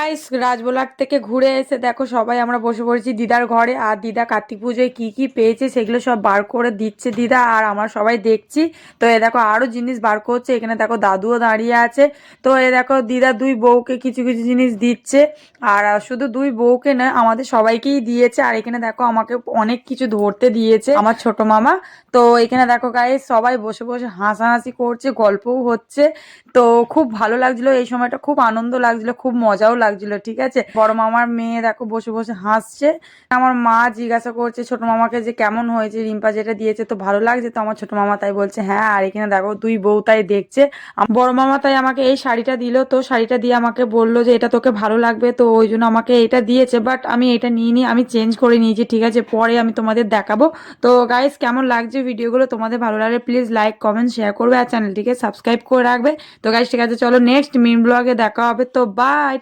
Guys, রাজবোলাট থেকে ঘুরে এসে দেখো সবাই আমরা বসে পড়েছি দিদার ঘরে। আর দিদা কার্তিক পুজোয় কি কি পেয়েছে সেগুলো সব বার করে দিচ্ছে দিদা, আর আমরা সবাই দেখছি। তো এ দেখো আরো জিনিস বার করছে, এখানে দেখো দাদুও দাঁড়িয়ে আছে। তো এ দেখো দিদা দুই বউকে কিছু কিছু জিনিস দিচ্ছে। আর শুধু দুই বউকে না, আমাদের সবাইকেই দিয়েছে। আর এখানে দেখো আমাকে অনেক কিছু ধরতে দিয়েছে আমার ছোট মামা। তো এখানে দেখো গাইস সবাই বসে বসে হাসাহাসি করছে, গল্পও হচ্ছে। তো খুব ভালো লাগছিল এই সময়টা, খুব আনন্দ লাগছিল, খুব মজাও লাগছিল। ঠিক আছে, বড় মামার মেয়ে দেখো বসে বসে হাসছে। আমার মা জিজ্ঞাসা করছে ছোট মামাকে যে কেমন হয়েছে, রিম্পা যেটা দিয়েছে তো ভালো লাগছে তো? আমার ছোট মামা তাই বলছে হ্যাঁ। আর এখানে দেখো দুই বউ তাই দেখছে। বড় মামা তাই আমাকে এই শাড়িটা দিল, তো শাড়িটা দিয়ে আমাকে বললো যে এটা তোকে ভালো লাগবে, তো ওই জন্য আমাকে এটা দিয়েছে। বাট আমি এটা নিইনি, আমি চেঞ্জ করে নিয়েছি। ঠিক আছে, পরে আমি তোমাদের দেখাবো। তো গাইস, কেমন লাগছে ভিডিওগুলো? তোমাদের ভালো লাগলে প্লিজ লাইক কমেন্ট শেয়ার করবে, আর চ্যানেলটিকে সাবস্ক্রাইব করে রাখবে। তো গাইস ঠিক আছে, চলো নেক্সট মিন ব্লগে দেখা হবে। তো বাই।